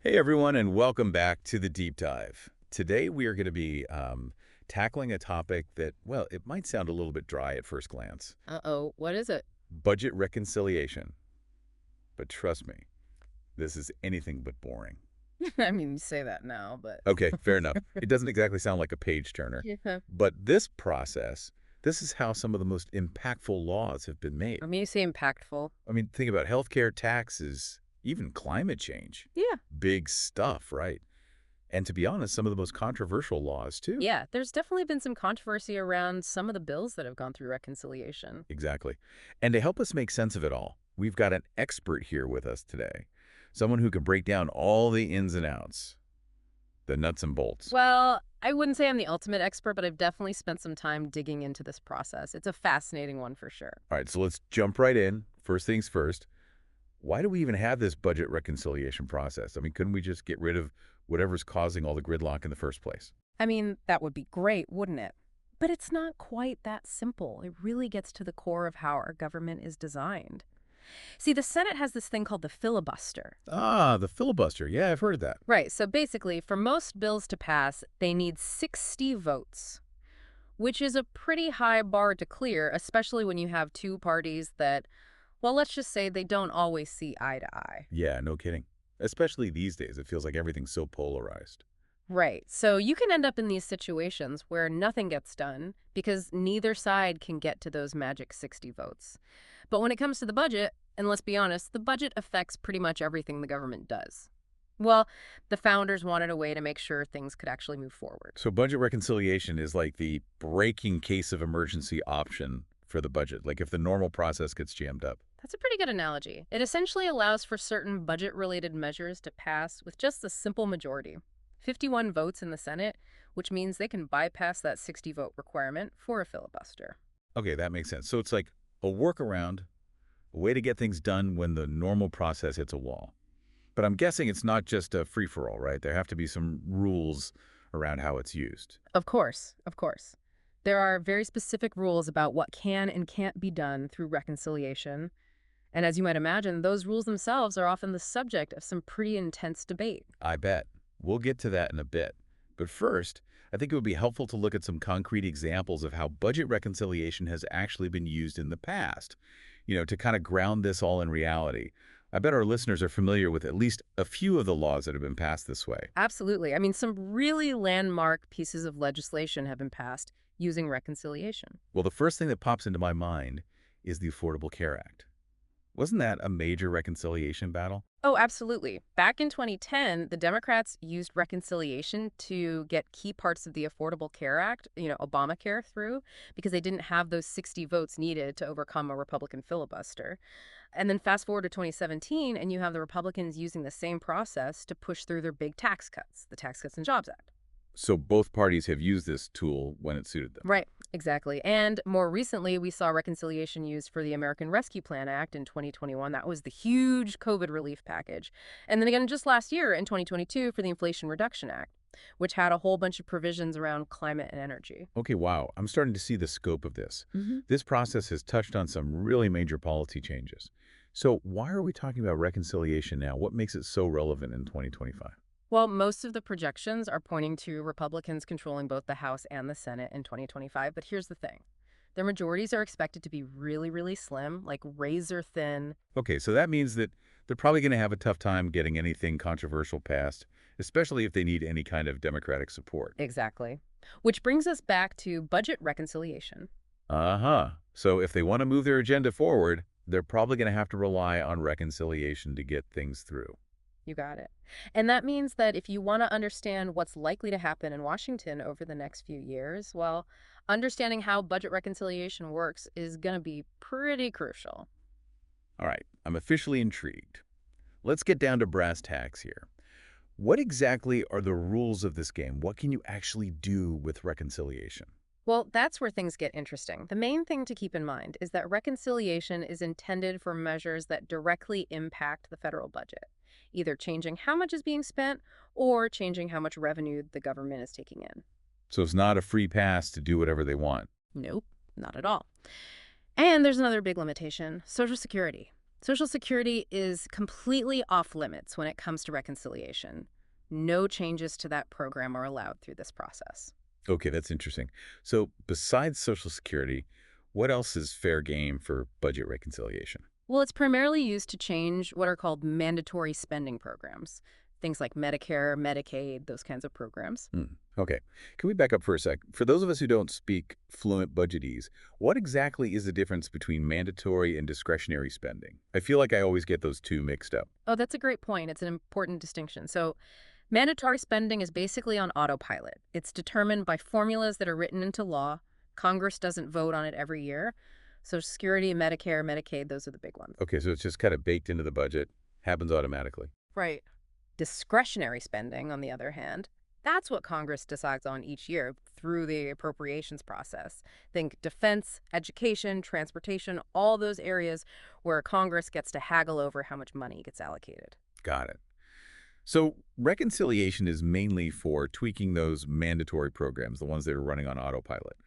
Hey everyone, and welcome back to the Deep Dive. Today we are going to be tackling a topic that, well, it might sound a little bit dry at first glance. Uh-oh, what is it? Budget reconciliation. But trust me, this is anything but boring. I mean, you say that now, but Okay, fair enough. It doesn't exactly sound like a page turner. yeah. But this process, this is how some of the most impactful laws have been made. I mean, you say impactful. I mean, think about healthcare, taxes, even climate change. Yeah. Big stuff, right? And to be honest, some of the most controversial laws, too. Yeah, there's definitely been some controversy around some of the bills that have gone through reconciliation. Exactly. And to help us make sense of it all, we've got an expert here with us today. Someone who can break down all the ins and outs, the nuts and bolts. Well, I wouldn't say I'm the ultimate expert, but I've definitely spent some time digging into this process. It's a fascinating one for sure. All right, so let's jump right in. First things first, why do we even have this budget reconciliation process? I mean, couldn't we just get rid of whatever's causing all the gridlock in the first place? I mean, that would be great, wouldn't it? But it's not quite that simple. It really gets to the core of how our government is designed. See, the Senate has this thing called the filibuster. Ah, the filibuster. Yeah, I've heard of that. Right, so basically, for most bills to pass, they need 60 votes, which is a pretty high bar to clear, especially when you have two parties that, well, let's just say they don't always see eye to eye. Yeah, no kidding. Especially these days, it feels like everything's so polarized. Right, so you can end up in these situations where nothing gets done because neither side can get to those magic 60 votes. But when it comes to the budget, and let's be honest, the budget affects pretty much everything the government does. Well, the founders wanted a way to make sure things could actually move forward. So budget reconciliation is like the breaking case of emergency option for the budget, like if the normal process gets jammed up. That's a pretty good analogy. It essentially allows for certain budget-related measures to pass with just a simple majority. 51 votes in the Senate, which means they can bypass that 60-vote requirement for a filibuster. Okay, that makes sense. So it's like a workaround, a way to get things done when the normal process hits a wall. But I'm guessing it's not just a free-for-all, right? There have to be some rules around how it's used. Of course, of course. There are very specific rules about what can and can't be done through reconciliation. And as you might imagine, those rules themselves are often the subject of some pretty intense debate. I bet. We'll get to that in a bit. But first, I think it would be helpful to look at some concrete examples of how budget reconciliation has actually been used in the past, to kind of ground this all in reality. I bet our listeners are familiar with at least a few of the laws that have been passed this way. Absolutely. I mean, some really landmark pieces of legislation have been passed using reconciliation. Well, the first thing that pops into my mind is the Affordable Care Act. Wasn't that a major reconciliation battle? Oh, absolutely. Back in 2010, the Democrats used reconciliation to get key parts of the Affordable Care Act, Obamacare, through because they didn't have those 60 votes needed to overcome a Republican filibuster. And then fast forward to 2017, and you have the Republicans using the same process to push through their big tax cuts, the Tax Cuts and Jobs Act. So both parties have used this tool when it suited them. Right, exactly. And more recently, we saw reconciliation used for the American Rescue Plan Act in 2021. That was the huge COVID relief package. And then again, just last year in 2022 for the Inflation Reduction Act, which had a whole bunch of provisions around climate and energy. Okay, wow. I'm starting to see the scope of this. This process has touched on some really major policy changes. So why are we talking about reconciliation now? What makes it so relevant in 2025? Well, most of the projections are pointing to Republicans controlling both the House and the Senate in 2025. But here's the thing. Their majorities are expected to be really, really slim, like razor thin. Okay, so that means that they're probably going to have a tough time getting anything controversial passed, especially if they need any kind of Democratic support. Exactly. Which brings us back to budget reconciliation. Uh-huh. So if they want to move their agenda forward, they're probably going to have to rely on reconciliation to get things through. You got it. And that means that if you want to understand what's likely to happen in Washington over the next few years, well, understanding how budget reconciliation works is going to be pretty crucial. All right, I'm officially intrigued. Let's get down to brass tacks here. What exactly are the rules of this game? What can you actually do with reconciliation? Well, that's where things get interesting. The main thing to keep in mind is that reconciliation is intended for measures that directly impact the federal budget, either changing how much is being spent or changing how much revenue the government is taking in. So it's not a free pass to do whatever they want. Nope, not at all. And there's another big limitation, Social Security. Social Security is completely off limits when it comes to reconciliation. No changes to that program are allowed through this process. Okay, that's interesting. So besides Social Security, what else is fair game for budget reconciliation? Well, it's primarily used to change what are called mandatory spending programs. Things like Medicare, Medicaid, those kinds of programs. Hmm. Okay. Can we back up for a sec? For those of us who don't speak fluent budgetese, what exactly is the difference between mandatory and discretionary spending? I feel like I always get those two mixed up. Oh, that's a great point. It's an important distinction. So, mandatory spending is basically on autopilot. It's determined by formulas that are written into law. Congress doesn't vote on it every year. Social Security, Medicare, Medicaid, those are the big ones. Okay, so it's just kind of baked into the budget, happens automatically. Right. Discretionary spending, on the other hand, that's what Congress decides on each year through the appropriations process. Think defense, education, transportation, all those areas where Congress gets to haggle over how much money gets allocated. Got it. So reconciliation is mainly for tweaking those mandatory programs, the ones that are running on autopilot.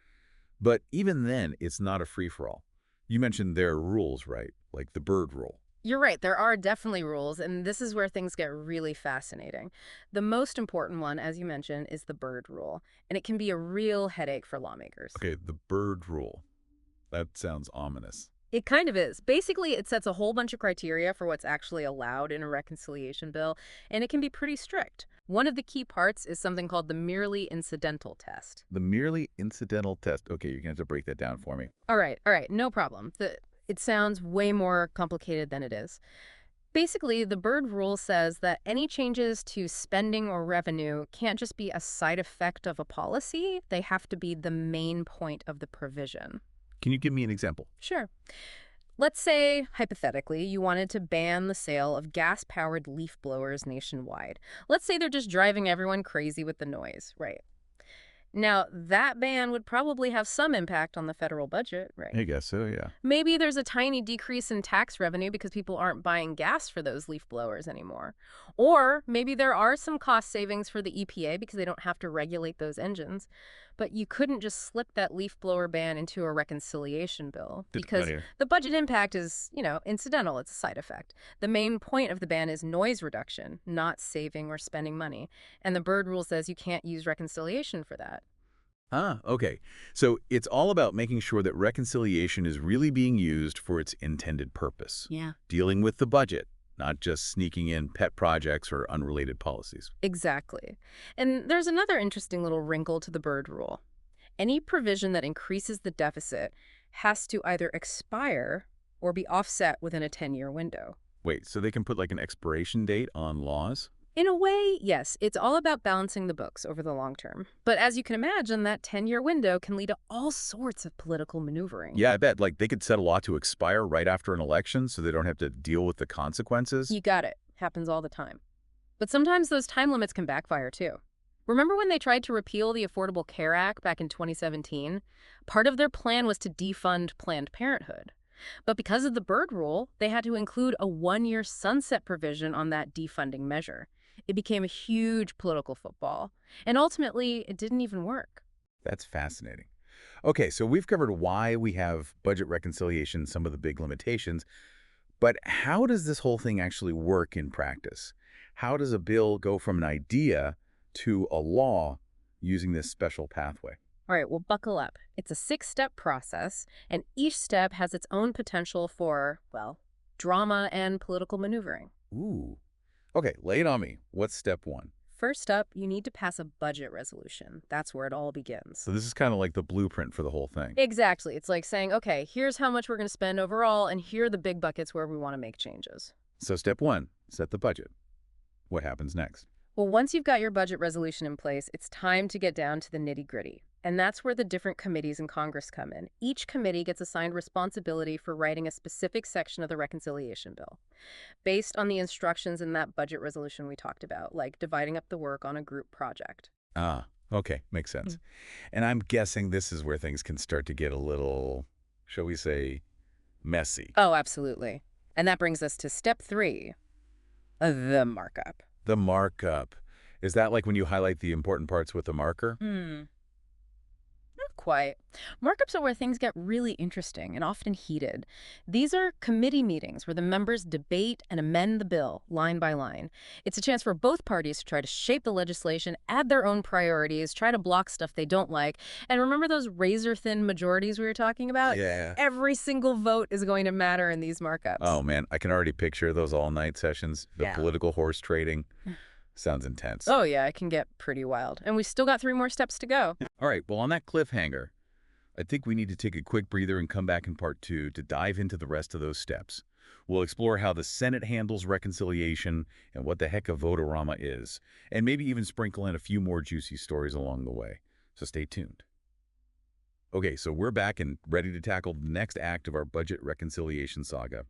But even then, it's not a free-for-all. You mentioned there are rules, right? Like the Byrd Rule. You're right, there are definitely rules, and this is where things get really fascinating. The most important one, as you mentioned, is the Byrd Rule, and it can be a real headache for lawmakers. Okay, the Byrd Rule. That sounds ominous. It kind of is. Basically, it sets a whole bunch of criteria for what's actually allowed in a reconciliation bill, and it can be pretty strict. One of the key parts is something called the merely incidental test. The merely incidental test. Okay, you're going to have to break that down for me. All right, no problem. It sounds way more complicated than it is. Basically, the Byrd Rule says that any changes to spending or revenue can't just be a side effect of a policy, they have to be the main point of the provision. Can you give me an example? Sure. Let's say, hypothetically, you wanted to ban the sale of gas-powered leaf blowers nationwide. Let's say they're just driving everyone crazy with the noise, right? Now, that ban would probably have some impact on the federal budget, right? I guess so, yeah. Maybe there's a tiny decrease in tax revenue because people aren't buying gas for those leaf blowers anymore. Or maybe there are some cost savings for the EPA because they don't have to regulate those engines. But you couldn't just slip that leaf blower ban into a reconciliation bill Get because out of here. the budget impact is, incidental. It's a side effect. The main point of the ban is noise reduction, not saving or spending money. And the Byrd Rule says you can't use reconciliation for that. Ah, okay. So it's all about making sure that reconciliation is really being used for its intended purpose. Yeah. Dealing with the budget, not just sneaking in pet projects or unrelated policies. Exactly. And there's another interesting little wrinkle to the Byrd Rule. Any provision that increases the deficit has to either expire or be offset within a 10-year window. Wait, so they can put like an expiration date on laws? In a way, yes, it's all about balancing the books over the long term. But as you can imagine, that 10-year window can lead to all sorts of political maneuvering. Yeah, I bet. Like they could set a law to expire right after an election so they don't have to deal with the consequences. You got it. Happens all the time. But sometimes those time limits can backfire too. Remember when they tried to repeal the Affordable Care Act back in 2017? Part of their plan was to defund Planned Parenthood. But because of the Byrd Rule, they had to include a 1-year sunset provision on that defunding measure. It became a huge political football. And ultimately, it didn't even work. That's fascinating. Okay, so we've covered why we have budget reconciliation, some of the big limitations, but how does this whole thing actually work in practice? How does a bill go from an idea to a law using this special pathway? All right, well, buckle up. It's a 6-step process, and each step has its own potential for, well, drama and political maneuvering. Ooh. Okay, lay it on me. What's step one? First up, you need to pass a budget resolution. That's where it all begins. So this is kind of like the blueprint for the whole thing. Exactly. It's like saying, okay, here's how much we're going to spend overall, and here are the big buckets where we want to make changes. So step one, set the budget. What happens next? Well, once you've got your budget resolution in place, it's time to get down to the nitty-gritty. And that's where the different committees in Congress come in. Each committee gets assigned responsibility for writing a specific section of the reconciliation bill, based on the instructions in that budget resolution we talked about, like dividing up the work on a group project. Ah, okay, makes sense. And I'm guessing this is where things can start to get a little, shall we say, messy. Oh, absolutely. And that brings us to step 3, the markup. The markup. Is that like when you highlight the important parts with a marker? Not Quite. Markups are where things get really interesting and often heated. These are committee meetings where the members debate and amend the bill line by line. It's a chance for both parties to try to shape the legislation, add their own priorities, try to block stuff they don't like. And remember those razor-thin majorities we were talking about? Yeah. Every single vote is going to matter in these markups. Oh, man, I can already picture those all-night sessions, the Yeah. political horse trading. Sounds intense. Oh, yeah, it can get pretty wild. And we still got 3 more steps to go. All right, well, on that cliffhanger, I think we need to take a quick breather and come back in part 2 to dive into the rest of those steps. We'll explore how the Senate handles reconciliation and what the heck a vote-a-rama is, and maybe even sprinkle in a few more juicy stories along the way. So stay tuned. Okay, so we're back and ready to tackle the next act of our budget reconciliation saga.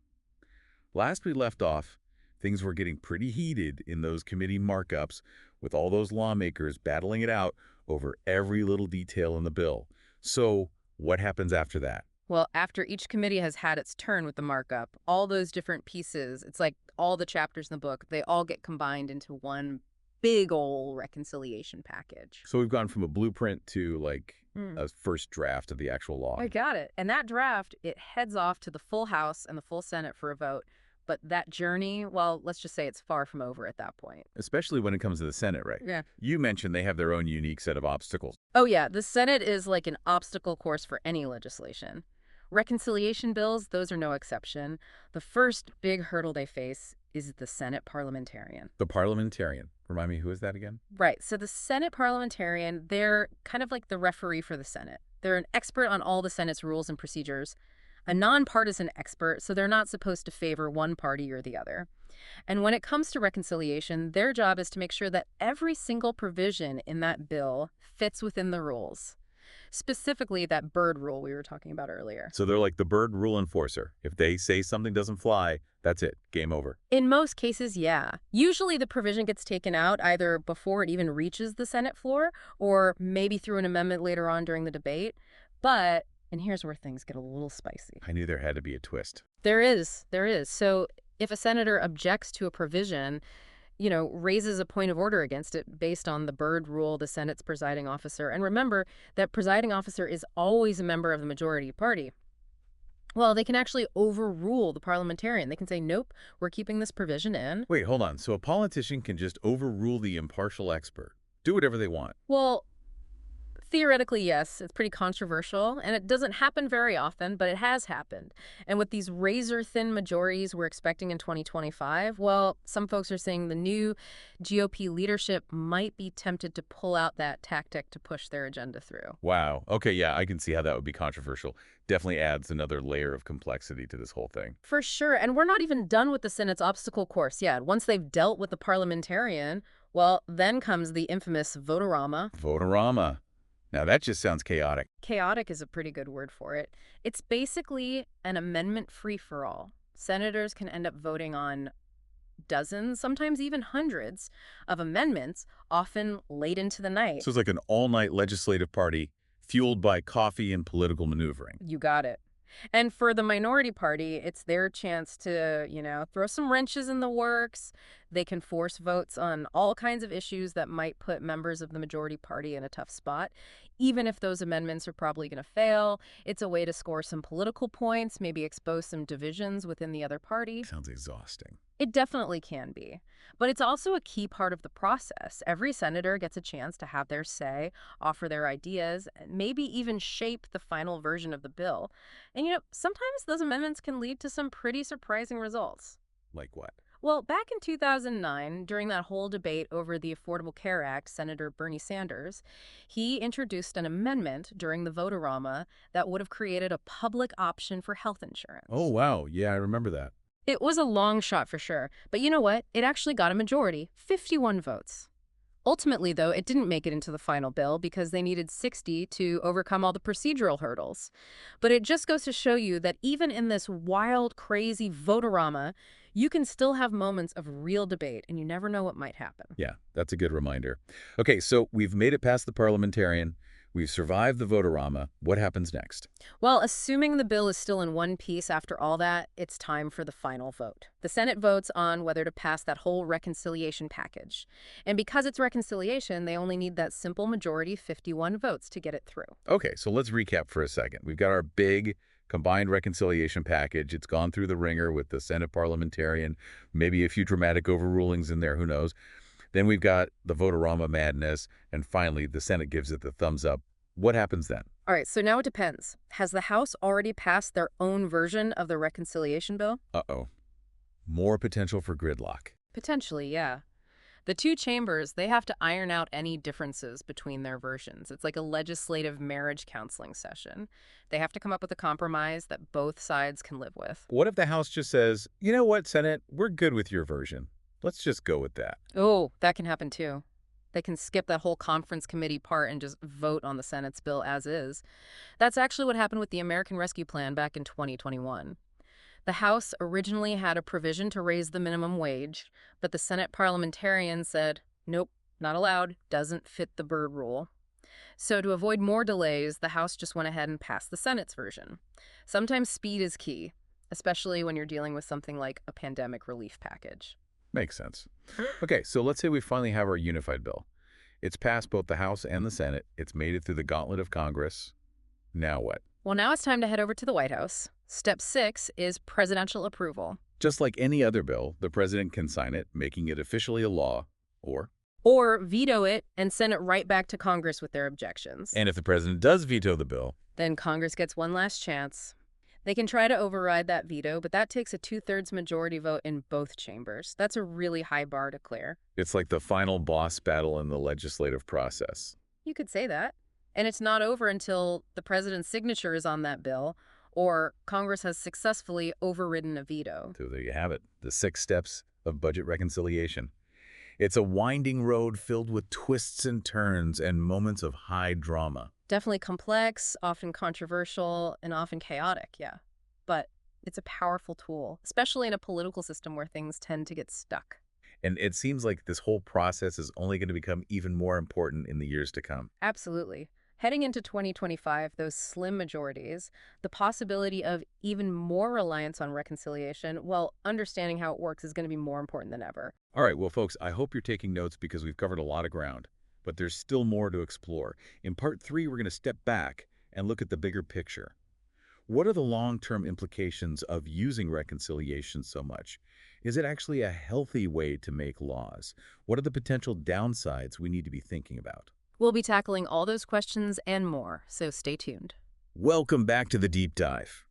Last we left off, things were getting pretty heated in those committee markups, with all those lawmakers battling it out over every little detail in the bill. So what happens after that? Well, after each committee has had its turn with the markup, all those different pieces, it's like all the chapters in the book, they all get combined into one big ol' reconciliation package. So we've gone from a blueprint to, like, Hmm. a first draft of the actual law. I got it. And that draft, it heads off to the full House and the full Senate for a vote. But that journey, well, let's just say it's far from over at that point. Especially when it comes to the Senate, right? Yeah. You mentioned they have their own unique set of obstacles. Oh, yeah. The Senate is like an obstacle course for any legislation. Reconciliation bills, those are no exception. The first big hurdle they face is the Senate Parliamentarian. The Parliamentarian. Remind me, who is that again? Right. So the Senate Parliamentarian, they're kind of like the referee for the Senate. They're an expert on all the Senate's rules and procedures, a nonpartisan expert, so they're not supposed to favor one party or the other. And when it comes to reconciliation, their job is to make sure that every single provision in that bill fits within the rules. Specifically, that Byrd Rule we were talking about earlier. So they're like the Byrd Rule enforcer. If they say something doesn't fly, that's it. Game over. In most cases, yeah. Usually the provision gets taken out either before it even reaches the Senate floor or maybe through an amendment later on during the debate. But, and here's where things get a little spicy. I knew there had to be a twist. There is. So if a senator objects to a provision, raises a point of order against it based on the Byrd Rule, the Senate's presiding officer. And remember that presiding officer is always a member of the majority party. Well, they can actually overrule the parliamentarian. They can say, nope, we're keeping this provision in. Wait, hold on. So a politician can just overrule the impartial expert, do whatever they want. Well, theoretically, yes. It's pretty controversial, and it doesn't happen very often, but it has happened. And with these razor-thin majorities we're expecting in 2025, well, some folks are saying the new GOP leadership might be tempted to pull out that tactic to push their agenda through. Wow. Okay, yeah, I can see how that would be controversial. Definitely adds another layer of complexity to this whole thing. For sure. And we're not even done with the Senate's obstacle course yet. Once they've dealt with the parliamentarian, well, then comes the infamous vote-a-rama. Vote-a-rama. Now, that just sounds chaotic. Chaotic is a pretty good word for it. It's basically an amendment free-for-all. Senators can end up voting on dozens, sometimes even hundreds, of amendments, often late into the night. So it's like an all-night legislative party fueled by coffee and political maneuvering. You got it. And for the minority party, it's their chance to, throw some wrenches in the works. They can force votes on all kinds of issues that might put members of the majority party in a tough spot. Even if those amendments are probably going to fail, it's a way to score some political points, maybe expose some divisions within the other party. Sounds exhausting. It definitely can be. But it's also a key part of the process. Every senator gets a chance to have their say, offer their ideas, and maybe even shape the final version of the bill. And, sometimes those amendments can lead to some pretty surprising results. Like what? Well, back in 2009, during that whole debate over the Affordable Care Act, Senator Bernie Sanders, he introduced an amendment during the vote-a-rama that would have created a public option for health insurance. Oh, wow. Yeah, I remember that. It was a long shot for sure, but you know what? It actually got a majority, 51 votes. Ultimately, though, it didn't make it into the final bill because they needed 60 to overcome all the procedural hurdles. But it just goes to show you that even in this wild, crazy vote-a-rama, you can still have moments of real debate, and you never know what might happen. Yeah, that's a good reminder. Okay, so we've made it past the parliamentarian. We've survived the vote-a-rama. What happens next? Well, assuming the bill is still in one piece after all that, it's time for the final vote. The Senate votes on whether to pass that whole reconciliation package. And because it's reconciliation, they only need that simple majority, 51 votes, to get it through. Okay, so let's recap for a second. We've got our big combined reconciliation package. It's gone through the ringer with the Senate Parliamentarian, maybe a few dramatic overrulings in there, who knows. Then we've got the vote-a-rama madness, and finally the Senate gives it the thumbs up. What happens then? All right, so now it depends. Has the House already passed their own version of the reconciliation bill? Uh-oh. More potential for gridlock. Potentially, yeah. The two chambers, they have to iron out any differences between their versions. It's like a legislative marriage counseling session. They have to come up with a compromise that both sides can live with. What if the House just says, you know what, Senate, we're good with your version. Let's just go with that. Oh, that can happen too. They can skip that whole conference committee part and just vote on the Senate's bill as is. That's actually what happened with the American Rescue Plan back in 2021. The House originally had a provision to raise the minimum wage, but the Senate parliamentarian said, nope, not allowed, doesn't fit the Byrd Rule. So to avoid more delays, the House just went ahead and passed the Senate's version. Sometimes speed is key, especially when you're dealing with something like a pandemic relief package. Makes sense. Okay, so let's say we finally have our unified bill. It's passed both the House and the Senate. It's made it through the gauntlet of Congress. Now what? Well, now it's time to head over to the White House. Step 6 is presidential approval. Just like any other bill, the president can sign it, making it officially a law, Or veto it and send it right back to Congress with their objections. and if the president does veto the bill, Then Congress gets one last chance. They can try to override that veto, but that takes a 2/3 majority vote in both chambers. That's a really high bar to clear. it's like the final boss battle in the legislative process. You could say that. And it's not over until the president's signature is on that bill or Congress has successfully overridden a veto. So there you have it, the 6 steps of budget reconciliation. It's a winding road filled with twists and turns and moments of high drama. Definitely complex, often controversial, and often chaotic, yeah. But it's a powerful tool, especially in a political system where things tend to get stuck. And it seems like this whole process is only going to become even more important in the years to come. Absolutely. Heading into 2025, those slim majorities, the possibility of even more reliance on reconciliation, well, understanding how it works is going to be more important than ever. All right, well, folks, I hope you're taking notes because we've covered a lot of ground, but there's still more to explore. In part 3, we're going to step back and look at the bigger picture. What are the long-term implications of using reconciliation so much? Is it actually a healthy way to make laws? What are the potential downsides we need to be thinking about? We'll be tackling all those questions and more, so stay tuned. Welcome back to the Deep Dive.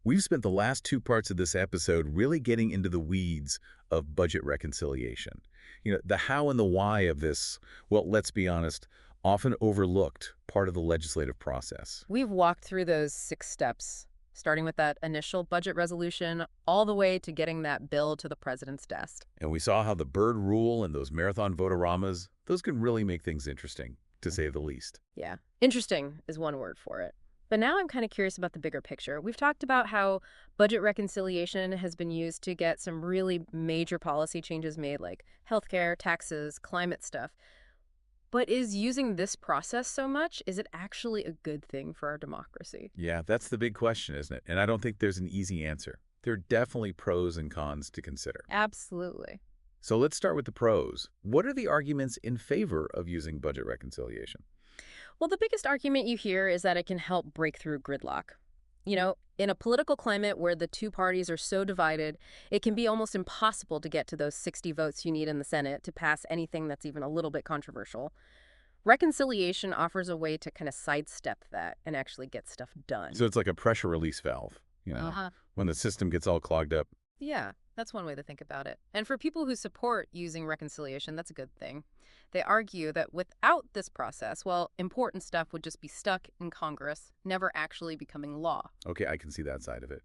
We've spent the last 2 parts of this episode really getting into the weeds of budget reconciliation. The how and the why of this, well, let's be honest, often overlooked part of the legislative process. We've walked through those 6 steps, starting with that initial budget resolution, all the way to getting that bill to the president's desk. And we saw how the Byrd Rule and those marathon vote-a-ramas, those can really make things interesting, to say the least. Yeah, interesting is one word for it. But now I'm kind of curious about the bigger picture. We've talked about how budget reconciliation has been used to get some really major policy changes made, like healthcare, taxes, climate stuff. But is using this process so much, is it actually a good thing for our democracy? Yeah, that's the big question, isn't it? And I don't think there's an easy answer. There are definitely pros and cons to consider. Absolutely. So let's start with the pros. What are the arguments in favor of using budget reconciliation? Well, the biggest argument you hear is that it can help break through gridlock. In a political climate where the two parties are so divided, it can be almost impossible to get to those 60 votes you need in the Senate to pass anything that's even a little bit controversial. Reconciliation offers a way to kind of sidestep that and actually get stuff done. So it's like a pressure release valve, when the system gets all clogged up. Yeah, that's one way to think about it. And for people who support using reconciliation, that's a good thing. They argue that without this process, well, important stuff would just be stuck in Congress, never actually becoming law. Okay, I can see that side of it.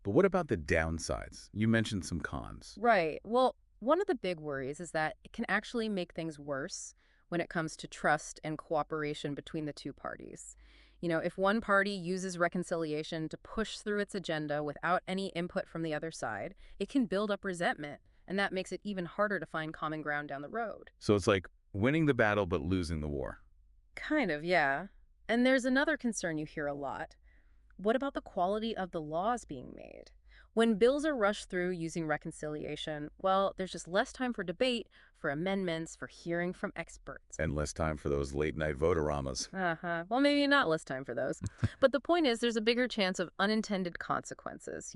But what about the downsides? You mentioned some cons. Right. Well, one of the big worries is that it can actually make things worse when it comes to trust and cooperation between the two parties. If one party uses reconciliation to push through its agenda without any input from the other side, it can build up resentment, and that makes it even harder to find common ground down the road. So it's like winning the battle but losing the war. Kind of, yeah. And there's another concern you hear a lot. What about the quality of the laws being made? When bills are rushed through using reconciliation, well, there's just less time for debate, for amendments, for hearing from experts. And less time for those late-night vote-a-ramas. Uh-huh. Well, maybe not less time for those. But the point is, there's a bigger chance of unintended consequences,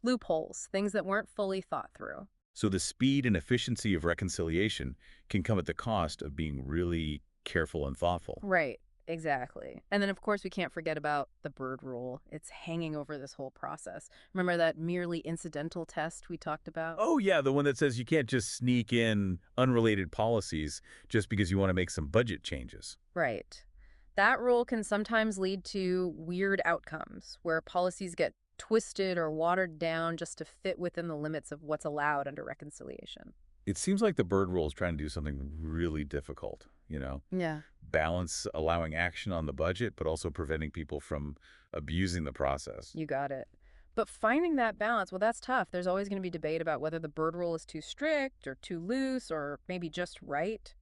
loopholes, things that weren't fully thought through. So the speed and efficiency of reconciliation can come at the cost of being really careful and thoughtful. Right, exactly. And then, of course, we can't forget about the Byrd Rule. It's hanging over this whole process. Remember that merely incidental test we talked about? Oh, yeah, the one that says you can't just sneak in unrelated policies just because you want to make some budget changes. Right. That rule can sometimes lead to weird outcomes where policies get twisted or watered down just to fit within the limits of what's allowed under reconciliation. It seems like the Byrd Rule is trying to do something really difficult, Yeah. balance allowing action on the budget, but also preventing people from abusing the process. You got it. But finding that balance, well, that's tough. There's always going to be debate about whether the Byrd Rule is too strict or too loose or maybe just right.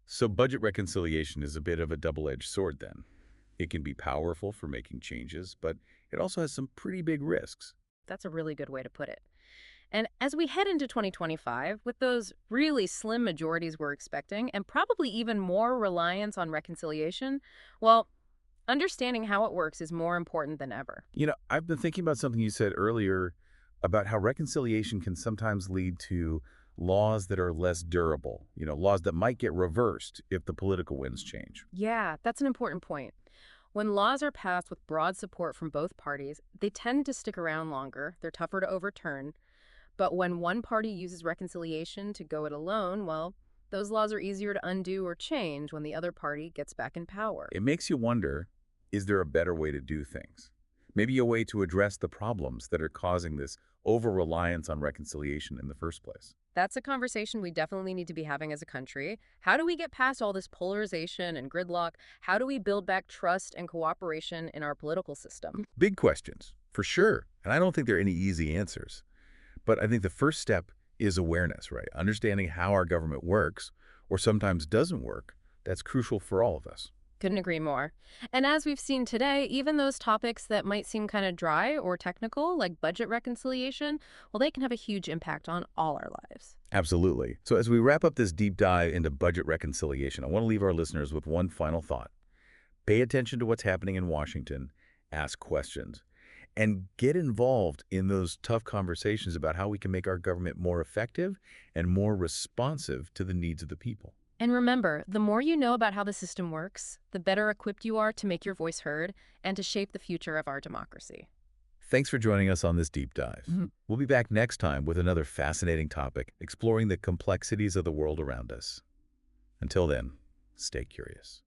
So budget reconciliation is a bit of a double-edged sword then. It can be powerful for making changes, but it also has some pretty big risks. That's a really good way to put it. And as we head into 2025, with those really slim majorities we're expecting, and probably even more reliance on reconciliation, well, understanding how it works is more important than ever. I've been thinking about something you said earlier about how reconciliation can sometimes lead to laws that are less durable, laws that might get reversed if the political winds change. Yeah, that's an important point. When laws are passed with broad support from both parties, they tend to stick around longer, they're tougher to overturn. But when one party uses reconciliation to go it alone, well, those laws are easier to undo or change when the other party gets back in power. It makes you wonder, is there a better way to do things? Maybe a way to address the problems that are causing this over-reliance on reconciliation in the first place. That's a conversation we definitely need to be having as a country. How do we get past all this polarization and gridlock? How do we build back trust and cooperation in our political system? Big questions, for sure. And I don't think there are any easy answers. But I think the first step is awareness, right? Understanding how our government works, or sometimes doesn't work, that's crucial for all of us. Couldn't agree more. And as we've seen today, even those topics that might seem kind of dry or technical, like budget reconciliation, well, they can have a huge impact on all our lives. Absolutely. So as we wrap up this deep dive into budget reconciliation, I want to leave our listeners with one final thought. Pay attention to what's happening in Washington, ask questions, and get involved in those tough conversations about how we can make our government more effective and more responsive to the needs of the people. And remember, the more you know about how the system works, the better equipped you are to make your voice heard and to shape the future of our democracy. Thanks for joining us on this deep dive. We'll be back next time with another fascinating topic, exploring the complexities of the world around us. Until then, stay curious.